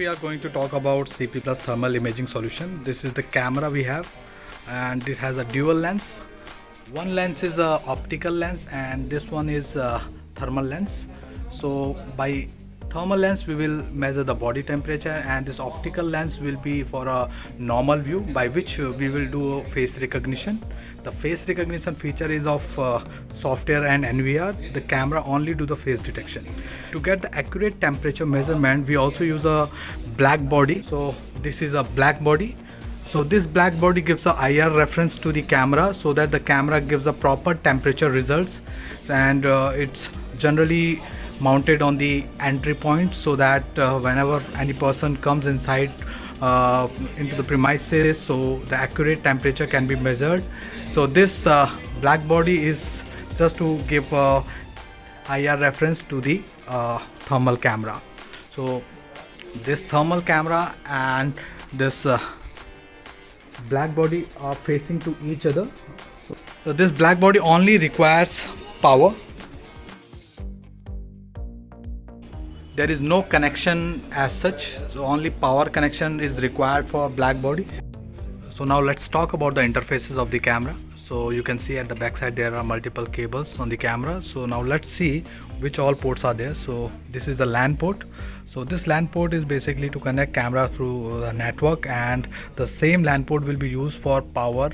we are going to talk about CP Plus thermal imaging solution. This is the camera we have, and it has a dual lens. One lens is a optical lens and this one is a thermal lens. So by thermal lens we will measure the body temperature, and this optical lens will be for a normal view, by which we will do face recognition. The face recognition feature is of software and NVR. The camera only do the face detection. To get the accurate temperature measurement, we also use a black body. So this is a black body. So this black body gives a IR reference to the camera, so that the camera gives a proper temperature results, and it's generally mounted on the entry point, so that whenever any person comes inside into the premises, so the accurate temperature can be measured. So this black body is just to give IR reference to the thermal camera. So this thermal camera and this black body are facing to each other. So this black body only requires power. There is no connection as such, so only power connection is required for black body. So now let's talk about the interfaces of the camera. So you can see at the back side there are multiple cables on the camera. So now let's see which all ports are there. So this is the LAN port. So this LAN port is basically to connect camera through the network, and the same LAN port will be used for power,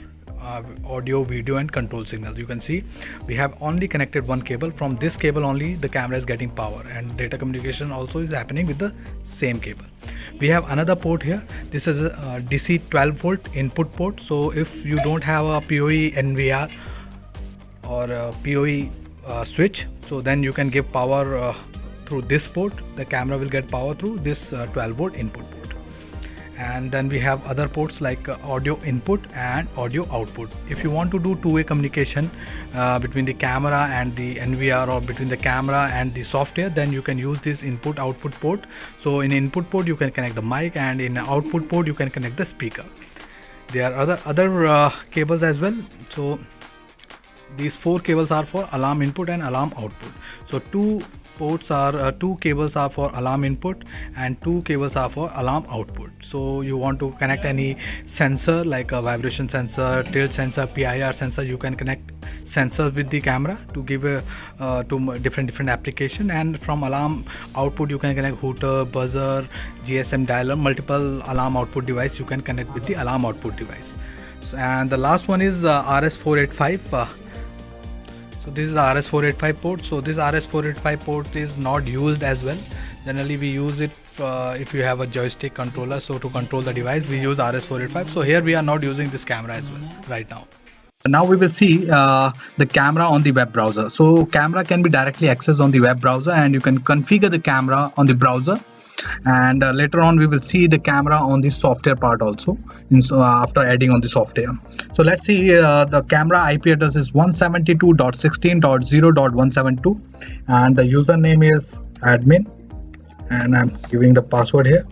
audio, video and control signals. You can see we have only connected one cable. From this cable only the camera is getting power, and data communication also is happening with the same cable. We have another port here. This is a DC 12 volt input port. So if you don't have a PoE NVR or a PoE switch, so then you can give power through this port. The camera will get power through this 12 volt input port. And then we have other ports like audio input and audio output. If you want to do two-way communication between the camera and the NVR, or between the camera and the software, then you can use this input output port. So in input port you can connect the mic, and in output port you can connect the speaker. There are other cables as well. So these four cables are for alarm input and alarm output. So two cables are for alarm input and two cables are for alarm output. So you want to connect any sensor like a vibration sensor, tilt sensor, PIR sensor, you can connect sensors with the camera to give a to different application. And from alarm output you can connect hooter, buzzer, GSM dialer, multiple alarm output device you can connect with the alarm output device. And the last one is RS485. So this is the RS485 port. So this RS485 port is not used as well. Generally we use it if you have a joystick controller, so to control the device we use RS485. So here we are not using this camera as well right now. Now we will see the camera on the web browser. So camera can be directly accessed on the web browser, and you can configure the camera on the browser. And later on we will see the camera on the software part also after adding on the software. So let's see, the camera IP address is 172.16.0.172 and the username is admin, and I'm giving the password here.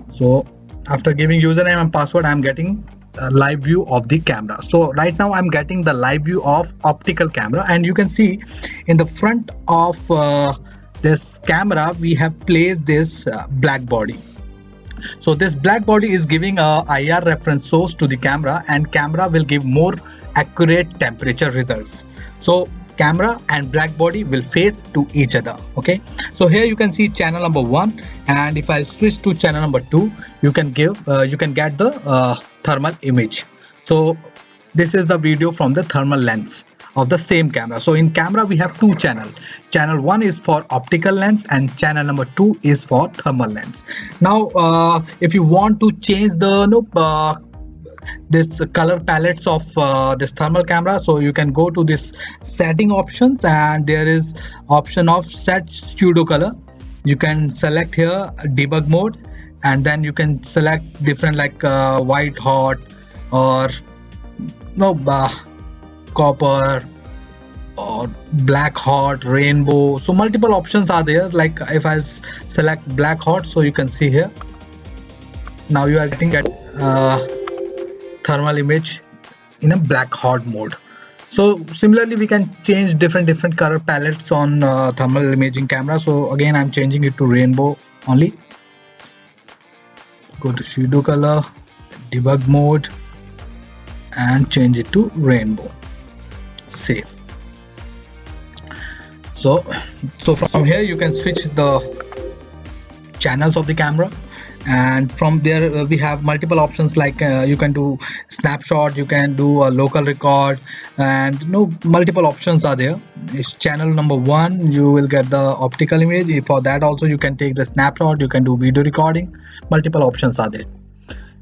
So after giving username and password, I'm getting a live view of the camera. So right now I'm getting the live view of optical camera, and you can see in the front of this camera we have placed this black body. So this black body is giving a IR reference source to the camera, and camera will give more accurate temperature results. So camera and black body will face to each other. Okay, so here you can see channel number 1, and if I switch to channel number 2, you can get the thermal image. So this is the video from the thermal lens of the same camera. So in camera we have two channels. Channel 1 is for optical lens and channel number 2 is for thermal lens. Now if you want to change the this color palettes of this thermal camera, so you can go to this setting options, and there is option of set pseudo color. You can select here debug mode, and then you can select different like white hot or copper or black hot, rainbow. So multiple options are there. Like if I select black hot, so you can see here now you are getting at thermal image in a black hot mode. So similarly we can change different color palettes on thermal imaging camera. So again I'm changing it to rainbow only. go to shadow color, debug mode, and change it to rainbow. Save. So from here you can switch the channels of the camera, and from there we have multiple options like you can do snapshot, you can do a local record, and multiple options are there. It's channel number 1, you will get the optical image. For that also you can take the snapshot, you can do video recording. Multiple options are there.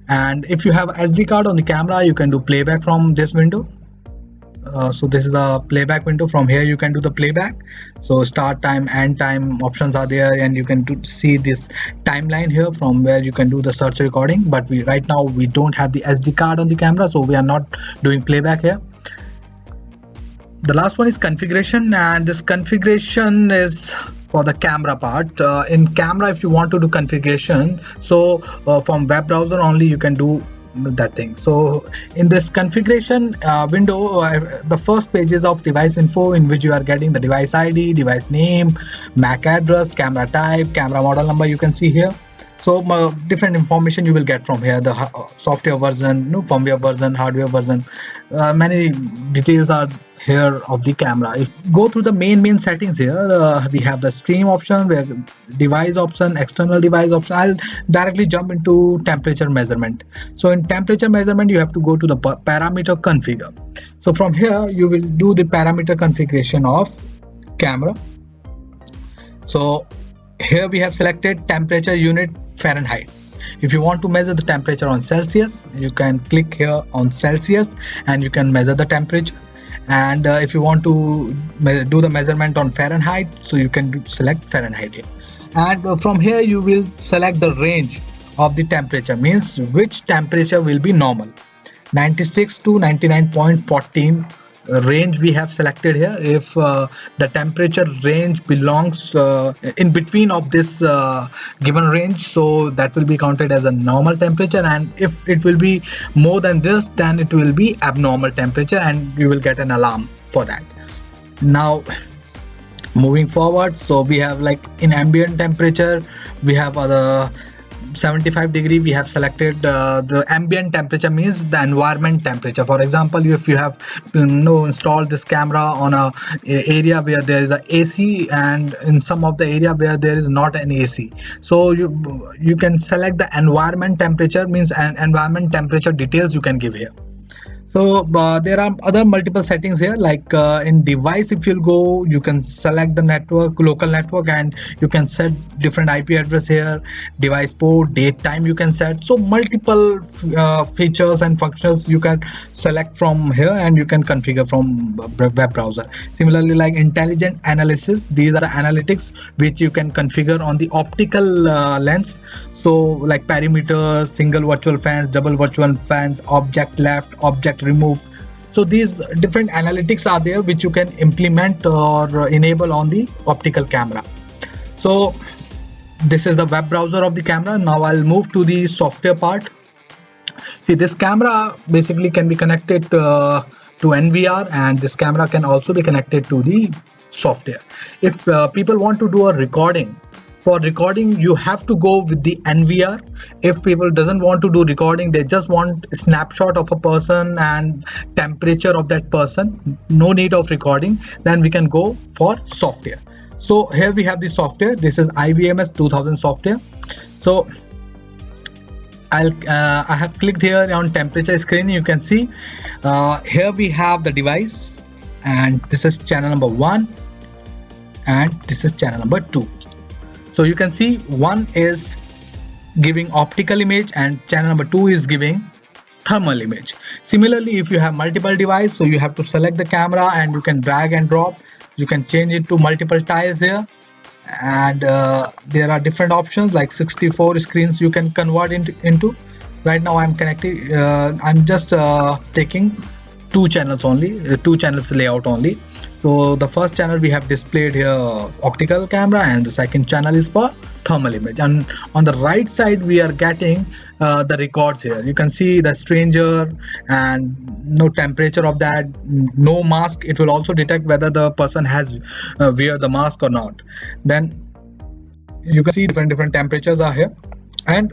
And if you have SD card on the camera, you can do playback from this window. So this is a playback window. From here you can do the playback. So start time, end time options are there, and you can see this timeline here from where you can do the search recording. But right now we don't have the SD card on the camera, so we are not doing playback here. The last one is configuration, and this configuration is for the camera part. In camera, if you want to do configuration, so from web browser only you can do that thing. So in this configuration window, the first page is of device info, in which you are getting the device ID, device name, MAC address, camera type, camera model number. You can see here. So different information you will get from here, the software version, firmware version, hardware version, many details are here of the camera. If you go through the main settings here, we have the stream option, where device option, external device option. I'll directly jump into temperature measurement. So in temperature measurement, you have to go to the parameter configure. So from here you will do the parameter configuration of camera. So here we have selected temperature unit Fahrenheit. If you want to measure the temperature on Celsius, you can click here on Celsius and you can measure the temperature. And if you want to do the measurement on Fahrenheit, so you can select Fahrenheit here. And from here you will select the range of the temperature, means which temperature will be normal. 96 to 99.14 range we have selected here. If the temperature range belongs in between of this given range, so that will be counted as a normal temperature, and if it will be more than this, then it will be abnormal temperature, and you will get an alarm for that. Now moving forward, so we have like in ambient temperature, we have other 75 degree we have selected. The ambient temperature means the environment temperature. For example, if you have installed this camera on a area where there is a AC, and in some of the area where there is not an AC, so you can select the environment temperature, means an environment temperature details you can give here. So there are other multiple settings here, like in device, if you'll go, you can select the network, local network, and you can set different IP address here, device port, date, time you can set. So multiple features and functions you can select from here, and you can configure from web browser. Similarly, like intelligent analysis, these are the analytics which you can configure on the optical lens. So like perimeter, single virtual fans, double virtual fans, object left, object removed. So these different analytics are there which you can implement or enable on the optical camera. So this is the web browser of the camera. Now I'll move to the software part. See, this camera basically can be connected to NVR, and this camera can also be connected to the software. If people want to do a recording, for recording you have to go with the NVR. If people doesn't want to do recording, they just want a snapshot of a person and temperature of that person, no need of recording, then we can go for software. So here we have the software. This is IVMS 2000 software. So I have clicked here on temperature screen. You can see here we have the device, and this is channel number 1 and this is channel number 2. So you can see one is giving optical image and channel number 2 is giving thermal image. Similarly, if you have multiple devices, so you have to select the camera and you can drag and drop. You can change it to multiple tiles here, and there are different options like 64 screens you can convert into. Right now I'm connected, I'm just taking 2 channels only, 2 channels layout only. So the first channel we have displayed here optical camera, and the second channel is for thermal image. And on the right side we are getting the records here. You can see the stranger and no temperature of that, no mask. It will also detect whether the person has wear the mask or not. Then you can see different temperatures are here, and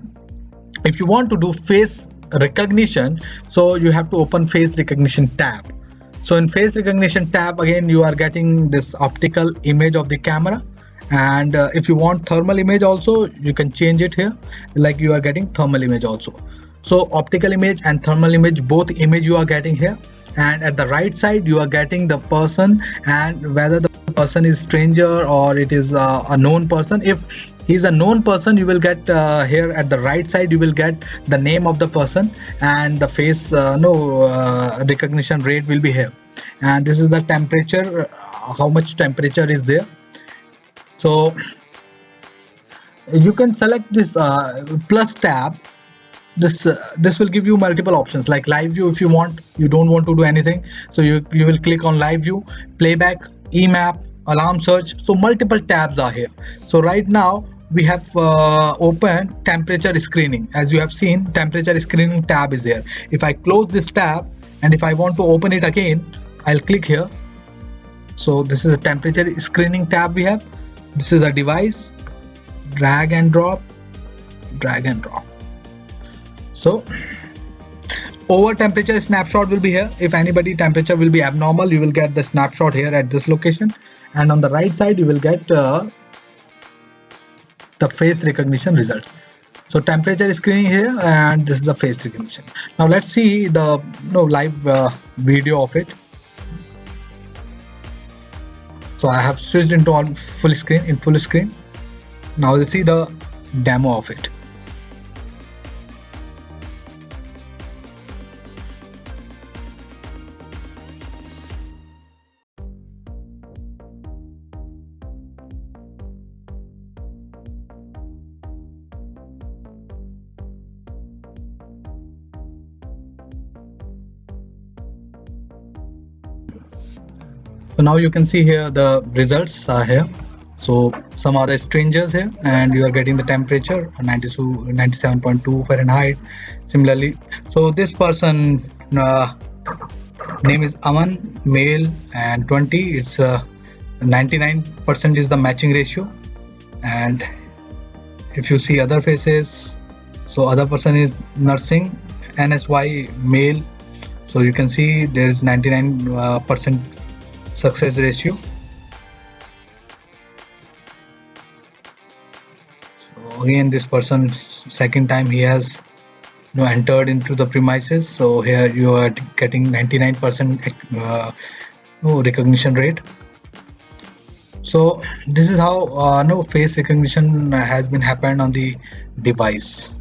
If you want to do face recognition, so you have to open face recognition tab. So in face recognition tab, again you are getting this optical image of the camera, and if you want thermal image also, you can change it here, like you are getting thermal image also. So optical image and thermal image, both image you are getting here. And at the right side you are getting the person, and whether the person is stranger or it is a known person. If he's a known person, you will get here at the right side, you will get the name of the person, and the face recognition rate will be here. And this is the temperature, how much temperature is there. So you can select this plus tab. This will give you multiple options, like live view. If you want, you don't want to do anything, so you will click on live view, playback, emap, alarm search. So multiple tabs are here. So right now we have opened temperature screening. As you have seen, temperature screening tab is here. If I close this tab and if I want to open it again, I'll click here. So this is a temperature screening tab we have. This is a device, drag and drop, drag and drop. So over temperature snapshot will be here. If anybody temperature will be abnormal, you will get the snapshot here at this location, and on the right side you will get the face recognition results. So temperature screening here, and this is the face recognition. Now let's see the live video of it. So I have switched into on full screen, in full screen. Now let's see the demo of it. So now you can see here the results are here. So some are the strangers here, and you are getting the temperature 97.2 Fahrenheit. Similarly, so this person name is Aman, male, and 20. It's 99% is the matching ratio. And if you see other faces, so other person is nursing, NSY, male. So you can see there is 99% success ratio. So again, this person second time he has entered into the premises. So here you are getting 99% recognition rate. So this is how face recognition has been happened on the device.